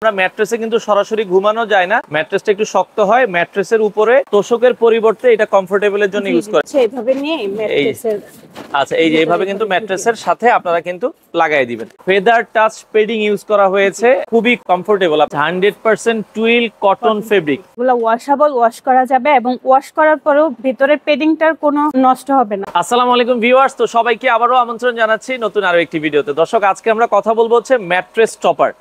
আমরা ম্যাট্রেসে কিন্তু সরাসরি ঘুমানো যায় না, ম্যাট্রেসটা একটু শক্ত হয়, ম্যাট্রেসের উপরে তোষকের পরিবর্তে এটা কমফোর্টেবলের জন্য ইউজ করে। এইভাবে নিয়ে ম্যাট্রেসের আচ্ছা, এই যে এইভাবে কিন্তু ম্যাট্রেসের সাথে আপনারা কিন্তু লাগাই দিবেন। ফেদার টাচ পেডিং ইউজ করা হয়েছে, খুবই কমফোর্টেবল। 100% twill cotton fabric. এগুলো ওয়াশেবল, ওয়াশ করা যাবে এবং ওয়াশ করার পরেও ভিতরের পেডিংটার কোনো নষ্ট হবে না। আসসালামু আলাইকুম ভিউয়ার্স, তো সবাইকে আবারও আমন্ত্রণ জানাচ্ছি নতুন আরো একটি ভিডিওতে। দর্শক, আজকে আমরা কথা বলবো হচ্ছে ম্যাট্রেস টপার।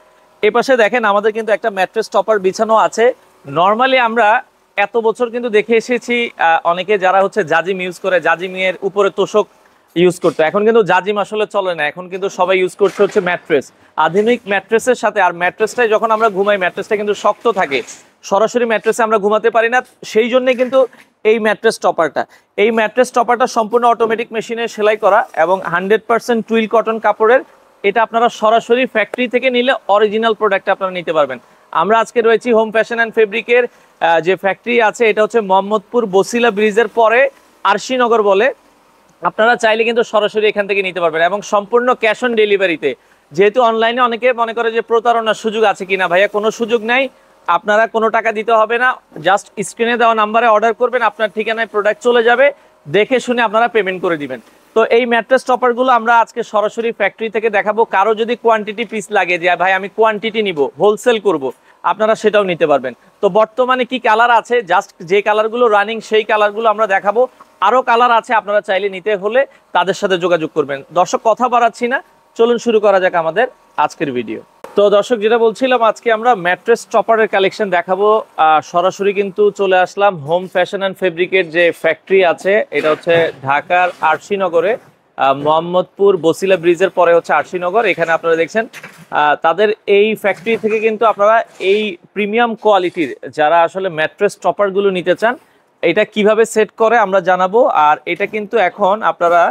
এই পাশে দেখেন আমাদের কিন্তু একটা ম্যাট্রেস টপার বিছানো আছে। নরমালি আমরা এত বছর কিন্তু দেখে এসেছি অনেকে যারা হচ্ছে জাজিম ইউজ করে, জাজিমের উপরে তোষক ইউজ করতো। এখন কিন্তু জাজিম আসলে চলে না, এখন কিন্তু সবাই ইউজ করছে হচ্ছে ম্যাট্রেস, আধুনিক ম্যাট্রেসের সাথে। আর ম্যাট্রেসটাই যখন আমরা ঘুমাই, ম্যাট্রেসটা কিন্তু শক্ত থাকে, সরাসরি ম্যাট্রেসে আমরা ঘুমাতে পারি না। সেই জন্যই কিন্তু এই ম্যাট্রেস টপারটা সম্পূর্ণ অটোমেটিক মেশিনে সেলাই করা এবং 100% টুইল কটন কাপড়ের। এটা আপনারা সরাসরি ফ্যাক্টরি থেকে নিলে অরিজিনাল প্রোডাক্ট আপনারা নিতে পারবেন। আমরা আজকে রয়েছি হোম ফ্যাশন অ্যান্ড ফেব্রিকের যে ফ্যাক্টরি আছে, এটা হচ্ছে মোহাম্মদপুর বসিলা ব্রিজের পরে আরশিনগর বলে। আপনারা চাইলে কিন্তু সরাসরি এখান থেকে নিতে পারবেন এবং সম্পূর্ণ ক্যাশ অন ডেলিভারিতে। যেহেতু অনলাইনে অনেকে মনে করে যে প্রতারণার সুযোগ আছে কিনা, ভাইয়া কোনো সুযোগ নাই, আপনারা কোনো টাকা দিতে হবে না, জাস্ট স্ক্রিনে দেওয়া নাম্বারে অর্ডার করবেন, আপনার ঠিকানায় প্রোডাক্ট চলে যাবে, দেখে শুনে আপনারা পেমেন্ট করে দিবেন। তো এই ম্যাট্রেস টপারগুলো আমরা আজকে সরাসরি ফ্যাক্টরি থেকে দেখাবো। কারো যদি কোয়ান্টিটি পিস লাগে যে ভাই আমি কোয়ান্টিটি নিব, হোলসেল করব, আপনারা সেটাও নিতে পারবেন। তো বর্তমানে কি কালার আছে, জাস্ট যে কালারগুলো রানিং সেই কালারগুলো আমরা দেখাবো। আরো কালার আছে, আপনারা চাইলে নিতে হলে তাদের সাথে যোগাযোগ করবেন। দর্শক, কথা বাড়াচ্ছি না, চলুন শুরু করা যাক আমাদের আজকের ভিডিও। তো দর্শক, যেটা বলছিলাম, আজকে আমরা ম্যাট্রেস টপারের কালেকশন দেখাবো। সরাসরি কিন্তু চলে আসলাম হোম ফ্যাশন অ্যান্ড ফেব্রিকের যে ফ্যাক্টরি আছে, এটা হচ্ছে ঢাকার আরশিনগরে, মোহাম্মদপুর বসিলা ব্রিজের পরে হচ্ছে আরশিনগর। এখানে আপনারা দেখছেন তাদের এই ফ্যাক্টরি থেকে কিন্তু আপনারা এই প্রিমিয়াম কোয়ালিটির যারা আসলে ম্যাট্রেস টপারগুলো নিতে চান, এটা কিভাবে সেট করে আমরা জানাবো। আর এটা কিন্তু এখন আপনারা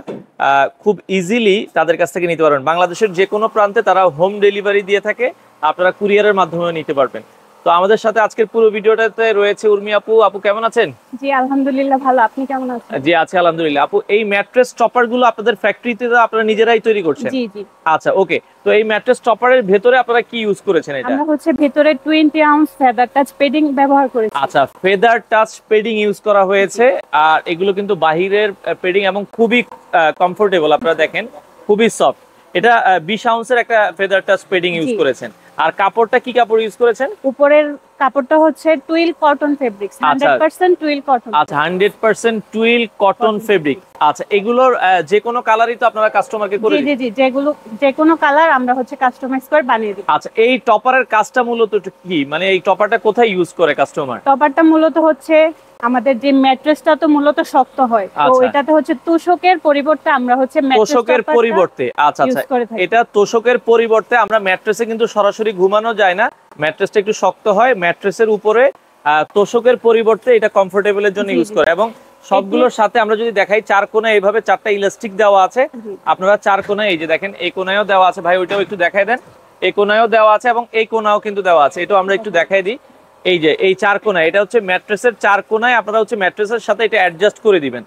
খুব ইজিলি তাদের কাছ থেকে নিতে পারবেন। বাংলাদেশের যে কোনো প্রান্তে তারা হোম ডেলিভারি দিয়ে থাকে, আপনারা কুরিয়ারের মাধ্যমে নিতে পারবেন। তো আমাদের সাথে আজকের পুরো ভিডিওটাতে রয়েছে উর্মি আপু। আপু কেমন আছেন? জি আলহামদুলিল্লাহ ভালো, আপনি কেমন আছেন? জি আছি আলহামদুলিল্লাহ। আপু, এই ম্যাট্রেস টপার গুলো আপনাদের ফ্যাক্টরিতে আপনারা নিজেরাই তৈরি করছেন? জি জি। আচ্ছা, ওকে। তো এই ম্যাট্রেস টপারের ভেতরে আপনারা কি ইউজ করেছেন? এটা আমরা হচ্ছে ভেতরে 20 আউন্স ফেদার টাচ পেডিং ব্যবহার করেছি। আচ্ছা, ফেদার টাচ পেডিং ইউজ করা হয়েছে। আর এগুলো কিন্তু বাহিরের পেডিং এবং খুবই কমফোর্টেবল। আপনারা দেখেন খুবই সফট। এটা 20 আউন্সের একটা ফেদার টাচ পেডিং ইউজ করেছেন। আর কাপড়টা কি কাপড় ইউজ করেছেন? উপরের কাপড়টা হচ্ছে twill cotton fabrics, 100% twill cotton. আচ্ছা, 100% টুইল কটন ফেব্রিক। আচ্ছা, এগুলোর যে কোনো কালারই তো আপনারা কাস্টমারকে করে দিবেন? জি জি, যে কোনো কালার আমরা হচ্ছে কাস্টমাইজ করে বানিয়ে দিই। আচ্ছা, এই টপারের কাজটা মূলত কি, মানে এই টপারটা কোথায় ইউজ করে কাস্টমার? টপারটা মূলত হচ্ছে আমাদের যে ম্যাট্রেসটা তো মূলত শক্ত হয়, তো এটাতে হচ্ছে তোষকের পরিবর্তে আমরা হচ্ছে তোষকের পরিবর্তে আচ্ছা আচ্ছা এটা তোষকের পরিবর্তে আমরা ম্যাট্রেসে কিন্তু সরাসরি ঘুমানো যায় না, ম্যাট্রেসটা একটু শক্ত হয়, ম্যাট্রেসের উপরে তোষকের পরিবর্তে এটা কমফোর্টেবলের জন্য ইউজ করে। এবং সবগুলোর সাথে আমরা যদি দেখাই, চার কোণায় এইভাবে চারটা ইলাস্টিক দেওয়া আছে। আপনারা চার কোণায় এই যে দেখেন, এই কোণায়ও দেওয়া আছে, ভাই ওইটাও একটু দেখাই দেন। এই কোণায়ও দেওয়া আছে এবং এই কোণাও কিন্তু দেওয়া আছে, এটাও আমরা একটু দেখাই দিই। এই যে এই চার কোণায়, এটা হচ্ছে ম্যাট্রেসের চার কোণায় আপনারা হচ্ছে ম্যাট্রেসের সাথে এটা অ্যাডজাস্ট করে দিবেন।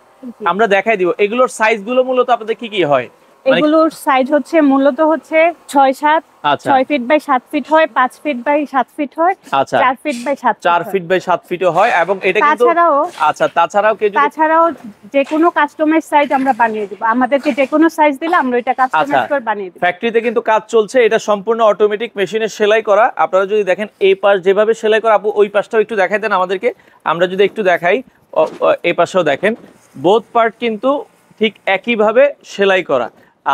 আমরা দেখাই দিব এগুলোর সাইজ গুলো মূলত আপনাদের কি কি হয়। এগুলোর সাইজ হচ্ছে মূলত হচ্ছে 6-7, 6 ফিট বাই 7 ফিট হয়, 5 ফিট বাই 7 ফিট হয়, 4 ফিট বাই 7 4 ফিট বাই 7 ফিটও হয়। এবং এটা কিন্তু তাছাড়াও যে কোনো কাস্টমাইজ সাইজ আমরা বানিয়ে দিব। আমাদেরকে যে কোনো সাইজ দিলে আমরা এটা কাস্টমাইজ করে বানিয়ে দিব। ফ্যাক্টরিতে কিন্তু কাজ চলছে, এটা সম্পূর্ণ অটোমেটিক মেশিনে সেলাই করা। আপনারা যদি দেখেন এই পাশ যেভাবে সেলাই করা, আপু ওই পাশটাও একটু দেখাই দেন আমাদেরকে। আমরা যদি একটু দেখাই, এই পাশেও দেখেন বোথ পার্ট কিন্তু ঠিক একইভাবে সেলাই করা।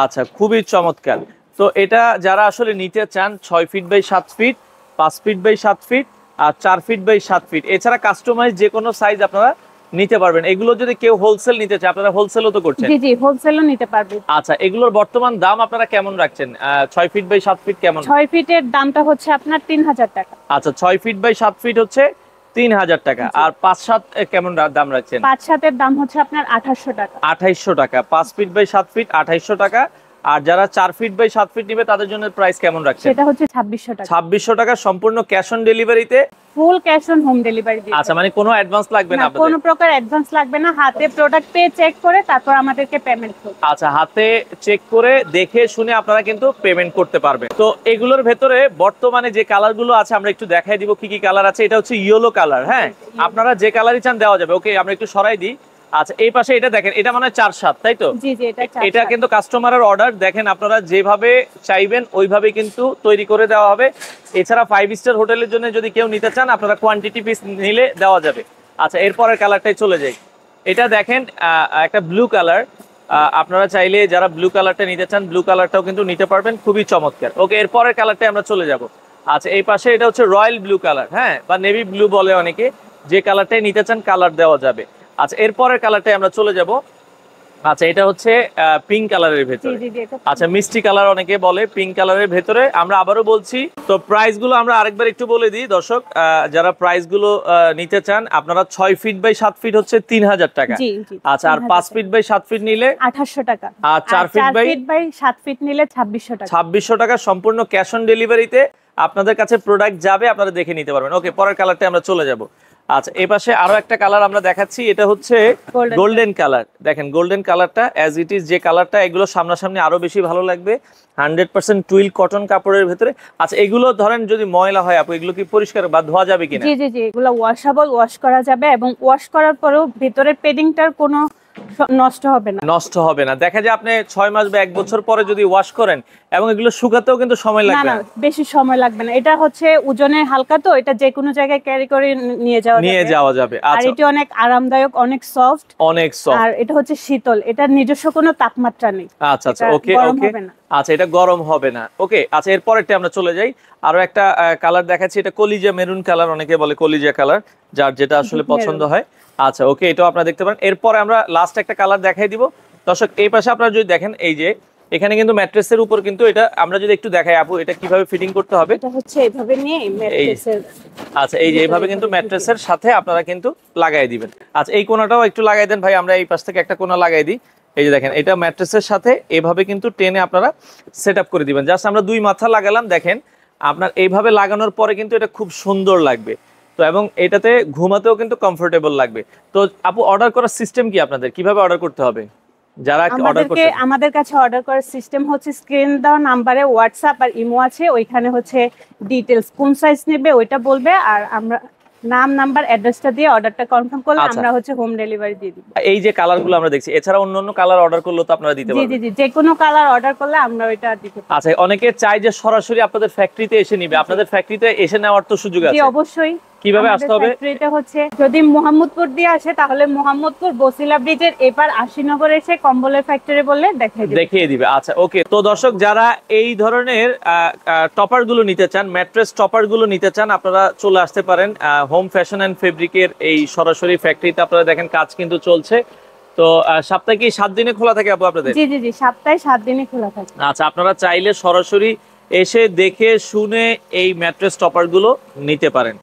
আচ্ছা, খুবই চমৎকার। তো এটা যারা আসলে নিতে চান 6 feet by 7 feet, 5 feet by 7 feet আর 4 ফিট বাই 7 ফিট, এছাড়া কাস্টমাইজ যে কোনো সাইজ আপনারা নিতে পারবেন। এগুলো যদি কেউ হোলসেল নিতে চায়, আপনারা হোলসেলও তো করছেন? জি জি, হোলসেলও নিতে পারবেন। আচ্ছা, এগুলোর বর্তমান দাম আপনারা কেমন রাখছেন? 6 ফিট বাই 7 ফিট কেমন? 6 ফিটের দামটা হচ্ছে আপনার 3000 টাকা। আচ্ছা, 6 ফিট বাই 7 ফিট হচ্ছে 3000 টাকা। আর 5-7 কেমন দাম রাখছেন? 5-7 এর দাম হচ্ছে আপনার 2800 টাকা। 2800 টাকা। 5 ফিট বাই 7 ফিট 2800 টাকা। আর যারা 4 ফিট বাই 7 ফিট নেবে তাদের জন্য প্রাইস কেমন রাখছেন? সেটা হচ্ছে 2600 টাকা। 2600 টাকা সম্পূর্ণ ক্যাশ অন ডেলিভারিতে। Full cash on home delivery দিই। আচ্ছা, মানে কোনো অ্যাডভান্স লাগবে না আপনাদের? কোনো প্রকার অ্যাডভান্স লাগবে না, হাতে প্রোডাক্ট পেয়ে চেক করে তারপর আমাদেরকে পেমেন্ট করতে। আচ্ছা, হাতে চেক করে দেখে শুনে আপনারা কিন্তু পেমেন্ট করতে পারবেন। তো এগুলোর ভেতরে বর্তমানে যে কালারগুলো আছে আমরা একটু দেখাই দিব কি কি কালার আছে। এটা হচ্ছে ইয়েলো কালার, হ্যাঁ, আপনারা যে কালারই চান দেওয়া যাবে। ওকে, আমরা একটু সরাই দিই। আচ্ছা, এই পাশে এটা দেখেন, এটা মানে 4/7, তাই তো? জি জি, এটা কিন্তু কাস্টমারের অর্ডার। দেখেন আপনারা যেভাবে চাইবেন ওইভাবে কিন্তু তৈরি করে দেওয়া হবে। এছাড়া 5 স্টার হোটেলের জন্য যদি কেউ নিতে চান আপনারা কোয়ান্টিটি পিস নিলে দেওয়া যাবে। আচ্ছা, এরপরের কালারটাই চলে যাই। এটা দেখেন একটা ব্লু কালার। আপনারা চাইলে যারা ব্লু কালারটা নিতে চান ব্লু কালারটাও কিন্তু নিতে পারবেন, খুবই চমৎকার। ওকে, এরপরের কালারটাই আমরা চলে যাব। আচ্ছা, এই পাশে এটা হচ্ছে রয়্যাল ব্লু কালার, হ্যাঁ, বা নেভি ব্লু বলে অনেকে। যে কালারটাই নিতে চান কালার দেওয়া যাবে। আচ্ছা, এরপরের কালারটাই আমরা চলে যাব। আচ্ছা, এটা হচ্ছে পিঙ্ক কালারের ভেতরে। আচ্ছা, মিষ্টি কালার অনেকে বলে, পিঙ্ক কালারের ভেতরে। আমরা আবারও বলছি, তো প্রাইস গুলো আমরা আরেকবার একটু বলে দিই দর্শক, যারা প্রাইস গুলো নিতে চান আপনারা 6 ফিট বাই 7 ফিট হচ্ছে 3000 টাকা। আচ্ছা, আর 5 ফিট বাই 7 ফিট নিলে 2800 টাকা, আর 4 ফিট বাই 7 ফিট নিলে 2600 টাকা। 2600 টাকা সম্পূর্ণ ক্যাশ অন ডেলিভারিতে আপনাদের কাছে প্রোডাক্ট যাবে, আপনারা দেখে নিতে পারবেন। ওকে, পরের কালারটা আমরা চলে যাব। আচ্ছা, এই পাশে আরো একটা কালার আমরা দেখাচ্ছি। এটা হচ্ছে গোল্ডেন কালার। দেখেন গোল্ডেন কালারটা অ্যাজ ইট ইজ যে কালারটা, এগুলো সামনাসামনি আরো বেশি ভালো লাগবে। 100% টুইল কটন কাপড়ের ভেতরে। আচ্ছা, এগুলো ধরেন যদি ময়লা হয় আপু, এগুলো কি পরিষ্কার বা ধোয়া যাবে কিনা? জি জি জি, এগুলো ওয়াশেবল, ওয়াশ করা যাবে এবং ওয়াশ করার পরেও ভিতরের পেডিংটার কোনো নষ্ট হবে না। নষ্ট হবে না। দেখা যায় আপনি 6 মাস বা 1 বছর পরে যদি ওয়াশ করেন এবং এগুলো শুকাতেও কিন্তু সময় লাগবে না। বেশি সময় লাগবে না। এটা হচ্ছে ওজনে হালকা, তো এটা যে কোনো জায়গায় ক্যারি করে নিয়ে যাওয়া যাবে। আর আচ্ছা, এটা অনেক আরামদায়ক, অনেক সফট, আর এটা হচ্ছে শীতল, এটা নিজস্ব কোনো তাপমাত্রা নেই। আচ্ছা আচ্ছা, ওকে ওকে। আচ্ছা, এটা গরম হবে না। ওকে, আচ্ছা, এরপরেরটা আমরা চলে যাই। আরো একটা কালার দেখাচ্ছি। এটা কলিজা মেরুন কালার, অনেকে বলে কলিজা কালার, যার যেটা আসলে পছন্দ হয়। আচ্ছা, ওকে, এটাও আপনারা দেখতে পারেন। এরপরে আমরা লাস্ট একটা কালার দেখাই দিব দর্শক। এই পাশে আপনারা যদি দেখেন, এই যে এখানে কিন্তু ম্যাট্রেসের উপর কিন্তু এটা আমরা যদি একটু দেখাই আপু, এটা কিভাবে ফিটিং করতে হবে। এটা হচ্ছে এইভাবে নিয়ে ম্যাট্রেসের, আচ্ছা, এই যে এইভাবে কিন্তু ম্যাট্রেসের সাথে আপনারা কিন্তু লাগাই দিবেন। আচ্ছা, এই কোণাটাও একটু লাগাই দেন ভাই, আমরা এই পাশ থেকে একটা কোণা লাগাই দিই। এই যে দেখেন, এটা ম্যাট্রেসের সাথে এভাবে কিন্তু টেনে আপনারা সেটআপ করে দিবেন। জাস্ট আমরা 2 মাথা লাগালাম, দেখেন আপনার এইভাবে লাগানোর পরে কিন্তু এটা খুব সুন্দর লাগবে। তো এবং এটাতে ঘুমাতেও কিন্তু কমফোর্টেবল লাগবে। তো আপু, অর্ডার করার সিস্টেম কি আপনাদের? কিভাবে অর্ডার করতে হবে? যারা অর্ডার করতে আমাদের কাছে অর্ডার করার সিস্টেম হচ্ছে স্ক্রিন দেওয়া নাম্বারে হোয়াটসঅ্যাপ আর ইমো আছে, ওইখানে হচ্ছে ডিটেইলস কোন সাইজ নেবে ওইটা বলবে, আর আমরা নাম নাম্বার অ্যাড্রেসটা দিয়ে অর্ডারটা কনফার্ম করলে আমরা হচ্ছে হোম ডেলিভারি দিয়ে দিব। এই যে কালারগুলো আমরা দেখছি, এছাড়া অন্য কালার অর্ডার করলে তো আপনারা দিতে পারবেন? জি জি, যে কোনো কালার অর্ডার করলে আমরা ওইটা দিতে পারবো। আচ্ছা, অনেকে চায় যে সরাসরি আপনাদের ফ্যাক্টরিতে এসে নিবে, আপনাদের ফ্যাক্টরিতে এসে নেওয়ার তো সুযোগ আছে? জি, অবশ্যই। কিভাবে আসতে হবে? ফ্যাক্টরিটা হচ্ছে যদি মোহাম্মদপুর দিয়ে আসে তাহলে মোহাম্মদপুর বসিলা ব্রিজের এপার আশিনগর এসে কম্বলের ফ্যাক্টরি বললে দেখিয়ে দিবে। আচ্ছা, ওকে। তো দর্শক, যারা এই ধরনের টপার গুলো নিতে চান, ম্যাট্রেস টপার গুলো নিতে চান, আপনারা চলে আসতে পারেন হোম ফ্যাশন এন্ড ফেব্রিকের এই সরাসরি ফ্যাক্টরিতে। আপনারা দেখেন কাজ কিন্তু চলছে। তো সপ্তাহে কি 7 দিনে খোলা থাকে আপু আপনাদের? জি জি জি, সপ্তাহে 7 দিনে খোলা থাকে। আচ্ছা, আপনারা চাইলে সরাসরি এসে দেখে শুনে এই ম্যাট্রেস টপার গুলো নিতে পারেন।